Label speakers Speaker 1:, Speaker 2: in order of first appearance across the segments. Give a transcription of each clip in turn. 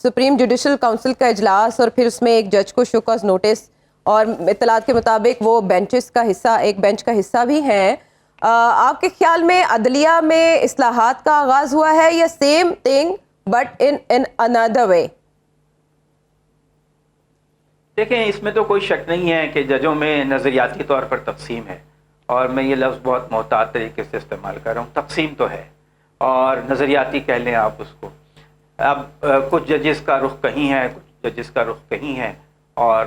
Speaker 1: Supreme judicial council کا اجلاس اور پھر اس میں ایک جج کو شو کاز نوٹس، اور اطلاعات کے مطابق وہ بینچز کا حصہ، ایک بینچ کا حصہ بھی ہیں. آپ کے خیال میں عدلیہ میں اصلاحات کا آغاز ہوا ہے یا same thing but in another way؟
Speaker 2: دیکھیں، اس میں تو کوئی شک نہیں ہے کہ ججوں میں نظریاتی طور پر تقسیم ہے، اور میں یہ لفظ بہت محتاط طریقے سے استعمال کر رہا ہوں. تقسیم تو ہے اور نظریاتی کہہ لیں آپ اس کو. اب کچھ ججز کا رخ کہیں ہے، کچھ ججز کا رخ کہیں ہے، اور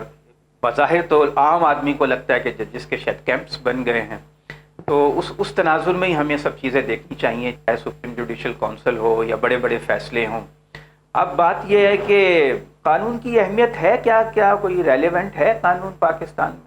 Speaker 2: بظاہر تو عام آدمی کو لگتا ہے کہ ججز کے شاید کیمپس بن گئے ہیں. تو اس تناظر میں ہی ہمیں سب چیزیں دیکھنی چاہیے، چاہے سپریم جوڈیشل کونسل ہو یا بڑے بڑے فیصلے ہوں. اب بات یہ ہے کہ قانون کی اہمیت ہے کیا کوئی ریلیونٹ ہے قانون پاکستان میں؟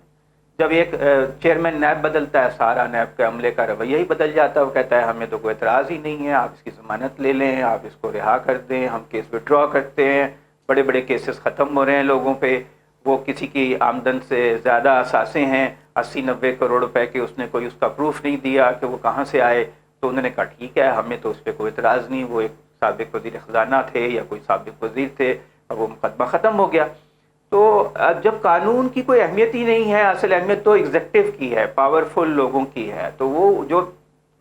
Speaker 2: جب ایک چیئرمین نیب بدلتا ہے، سارا نیب کے عملے کا رویہ ہی بدل جاتا ہے. وہ کہتا ہے ہمیں تو کوئی اعتراض ہی نہیں ہے، آپ اس کی ضمانت لے لیں، آپ اس کو رہا کر دیں، ہم کیس وڈرا کرتے ہیں. بڑے بڑے کیسز ختم ہو رہے ہیں لوگوں پہ. وہ کسی کی آمدن سے زیادہ اثاثے ہیں، 80-90 کروڑ روپے کے، اس نے کوئی اس کا پروف نہیں دیا کہ وہ کہاں سے آئے. تو انہوں نے کہا ٹھیک ہے، ہمیں تو اس پہ کوئی اعتراض نہیں، وہ ایک سابق وزیر خزانہ تھے یا کوئی سابق وزیر تھے، اور وہ مقدمہ ختم ہو گیا. تو جب قانون کی کوئی اہمیت ہی نہیں ہے، اصل اہمیت تو ایگزیکٹو کی ہے، پاورفل لوگوں کی ہے. تو وہ جو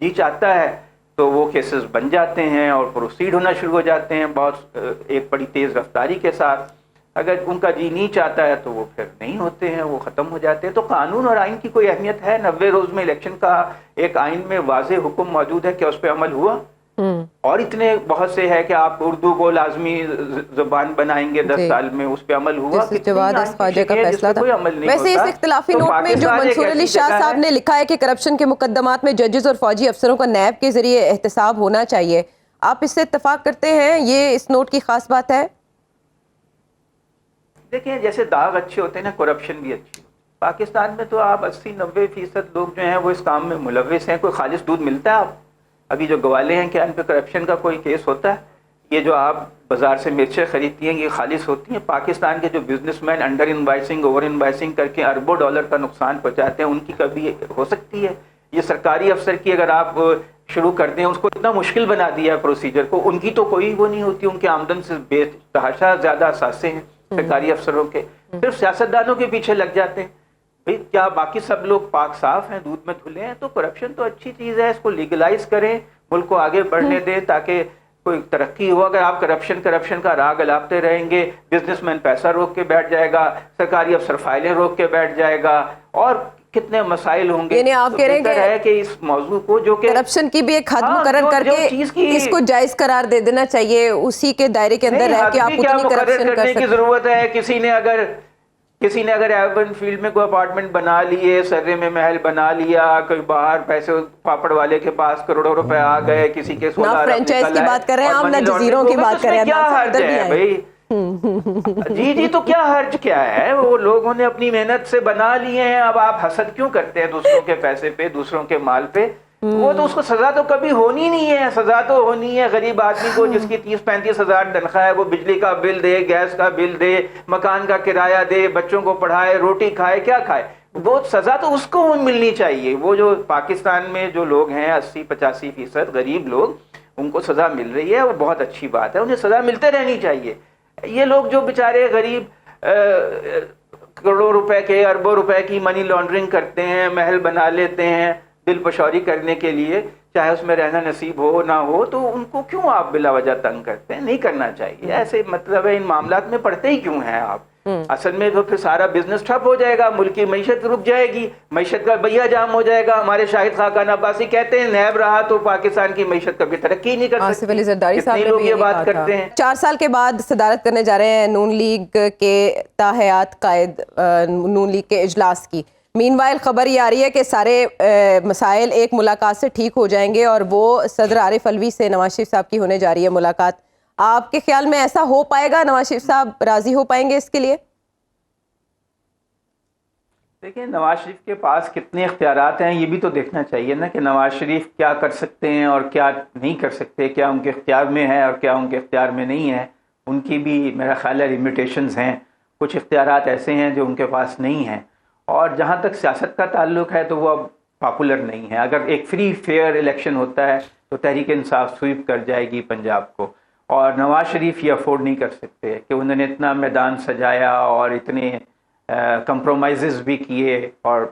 Speaker 2: جی چاہتا ہے تو وہ کیسز بن جاتے ہیں اور پروسیڈ ہونا شروع ہو جاتے ہیں بہت ایک بڑی تیز رفتاری کے ساتھ. اگر ان کا جی نہیں چاہتا ہے تو وہ پھر نہیں ہوتے ہیں، وہ ختم ہو جاتے ہیں. تو قانون اور آئین کی کوئی اہمیت ہے؟ 90 روز میں الیکشن کا ایک آئین میں واضح حکم موجود ہے، کیا اس پہ عمل ہوا؟ اور اتنے بہت سے ہے کہ آپ اردو کو لازمی زبان بنائیں گے 10 سال میں، اس پہ عمل ہوا؟
Speaker 1: جواد خواجہ کا فیصلہ تھا. ویسے اس اختلافی نوٹ میں جو منصور علی شاہ صاحب نے لکھا ہے کہ کرپشن کے مقدمات میں ججز اور فوجی افسروں کا نیب کے ذریعے احتساب ہونا چاہیے، آپ اس سے اتفاق کرتے ہیں؟ یہ اس نوٹ کی خاص بات ہے؟
Speaker 2: دیکھیں، جیسے داغ اچھے ہوتے ہیں نا، کرپشن بھی اچھی. پاکستان میں تو آپ 80-90% لوگ جو ہیں وہ اس کام میں ملوث ہیں. کوئی خالص دودھ ملتا ہے آپ؟ ابھی جو گوالے ہیں کیا ان پہ کرپشن کا کوئی کیس ہوتا ہے؟ یہ جو آپ بازار سے مرچیں خریدتی ہیں یہ خالص ہوتی ہیں؟ پاکستان کے جو business man under invoicing over invoicing کر کے اربوں ڈالر کا نقصان پہنچاتے ہیں، ان کی کبھی ہو سکتی ہے؟ یہ سرکاری افسر کی اگر آپ شروع کر دیں، اس کو اتنا مشکل بنا دیا ہے پروسیجر کو، ان کی تو کوئی وہ نہیں ہوتی، ان کے آمدن سے بے تحاشا زیادہ اثاثے ہیں سرکاری افسروں کے. صرف سیاستدانوں کے پیچھے لگ جاتے ہیں. بھئی کیا باقی سب لوگ پاک صاف ہیں، دودھ میں دھلے ہیں؟ تو کرپشن تو اچھی چیز ہے، اس کو لیگلائز کریں، ملک کو آگے بڑھنے دیں تاکہ کوئی ترقی ہو. اگر آپ کرپشن کا راگ الاپتے رہیں گے، بزنس مین پیسہ روک کے بیٹھ جائے گا، سرکاری افسر فائلیں روک کے بیٹھ جائے گا، اور کتنے مسائل ہوں گے.
Speaker 1: یعنی آپ کہہ رہے ہیں
Speaker 2: کہ اس موضوع کو جو کہ
Speaker 1: کرپشن کی بھی ایک حد مقرر کر کے اس کو جائز قرار دے دینا چاہیے، اسی کے دائرے کے اندر رہ کے آپ اتنی کرپشن کر سکتے ہیں.
Speaker 2: ضرورت ہے کسی نے اگر ایورن فیلڈ میں کوئی اپارٹمنٹ بنا لیے، سرے میں محل بنا لیا، کوئی باہر پیسے پاپڑ والے کے پاس کروڑوں روپے آ گئے، کسی کے 16
Speaker 1: فرینچائز کی بات کر رہے ہیں، ہم نہ جزیروں کی بات کر رہے ہیں.
Speaker 2: کیا حرج ہے بھائی؟ جی تو کیا حرج کیا ہے؟ وہ لوگوں نے اپنی محنت سے بنا لیے ہیں. اب آپ حسد کیوں کرتے ہیں دوسروں کے پیسے پہ، دوسروں کے مال پہ؟ وہ تو اس کو سزا تو کبھی ہونی نہیں ہے. سزا تو ہونی ہے غریب آدمی کو جس کی 30-35 ہزار تنخواہ ہے، وہ بجلی کا بل دے، گیس کا بل دے، مکان کا کرایہ دے، بچوں کو پڑھائے، روٹی کھائے، کیا کھائے. وہ سزا تو اس کو ملنی چاہیے. وہ جو پاکستان میں جو لوگ ہیں 80-85% غریب لوگ، ان کو سزا مل رہی ہے، وہ بہت اچھی بات ہے، انہیں سزا ملتے رہنی چاہیے. یہ لوگ جو بیچارے غریب کروڑوں روپے کے، اربوں روپے کی منی لانڈرنگ کرتے ہیں، محل بنا لیتے ہیں دل پشوری کرنے کے لیے، چاہے اس میں رہنا نصیب ہو نہ ہو، تو ان کو کیوں آپ بلا وجہ تنگ کرتے ہیں؟ نہیں کرنا چاہیے. ایسے مطلب ہے ان معاملات میں پڑتے ہی کیوں ہیں آپ؟ اصل میں تو پھر سارا بزنس ٹھپ ہو جائے گا، ملک کی معیشت رک جائے گی، معیشت کا بہیا جام ہو جائے گا. ہمارے شاہد خاقان عباسی کہتے ہیں نیب رہا تو پاکستان کی معیشت کبھی ترقی نہیں کر سکتی.
Speaker 1: آصف علی زرداری صاحب
Speaker 2: کتنے لوگ یہ بات کرتے ہیں.
Speaker 1: 4 سال کے بعد صدارت کرنے جا رہے ہیں نون لیگ کے تاحیات قائد نون لیگ کے اجلاس کی. مین وائل خبر یہ آ رہی ہے کہ سارے مسائل ایک ملاقات سے ٹھیک ہو جائیں گے، اور وہ صدر عارف علوی سے نواز شریف صاحب کی ہونے جا رہی ہے ملاقات. آپ کے خیال میں ایسا ہو پائے گا؟ نواز شریف صاحب راضی ہو پائیں گے اس کے لیے؟
Speaker 2: دیکھیں، نواز شریف کے پاس کتنے اختیارات ہیں یہ بھی تو دیکھنا چاہیے نا، کہ نواز شریف کیا کر سکتے ہیں اور کیا نہیں کر سکتے، کیا ان کے اختیار میں ہے اور کیا ان کے اختیار میں نہیں ہے. ان کی بھی میرا خیال ہے لمیٹیشنز ہیں. کچھ اختیارات ایسے ہیں جو ان کے پاس نہیں ہیں. اور جہاں تک سیاست کا تعلق ہے تو وہ اب پاپولر نہیں ہے. اگر ایک فری فیئر الیکشن ہوتا ہے تو تحریک انصاف سویپ کر جائے گی پنجاب کو، اور نواز شریف یہ افورڈ نہیں کر سکتے کہ انہوں نے اتنا میدان سجایا اور اتنے کمپرومائزز بھی کیے اور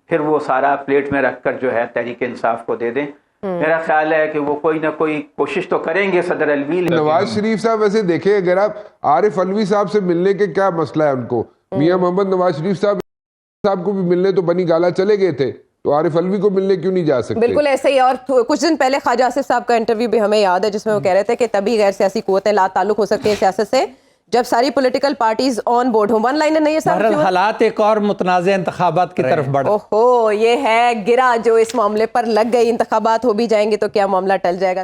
Speaker 2: پھر وہ سارا پلیٹ میں رکھ کر جو ہے تحریک انصاف کو دے دیں. میرا خیال ہے کہ وہ کوئی نہ کوئی کوشش تو کریں گے صدر الوی.
Speaker 3: نواز شریف صاحب ویسے دیکھیں اگر آپ عارف الوی صاحب سے ملنے کے کیا مسئلہ ہے ان کو, میاں محمد نواز شریف صاحب کو بھی ملنے تو بنی گالا چلے گئے تھے, تو عارف الوی کو ملنے کیوں نہیں جا سکتے؟
Speaker 1: بالکل ایسے ہی. اور کچھ دن پہلے خواجہ آصف صاحب کا انٹرویو بھی ہمیں یاد ہے جس میں وہ کہہ رہے تھے کہ تبھی غیر سیاسی قوتیں لا تعلق ہو سکتی ہیں سیاست سے جب ساری پولیٹیکل پارٹیز آن بورڈ ہوں. ون لائنر نہیں ہے صاحب,
Speaker 4: حالات ایک اور متنازع انتخابات کی طرف بڑھ.
Speaker 1: اوہو یہ ہے گرا جو اس معاملے پر لگ گئی. انتخابات ہو بھی جائیں گے تو کیا معاملہ ٹل جائے گا.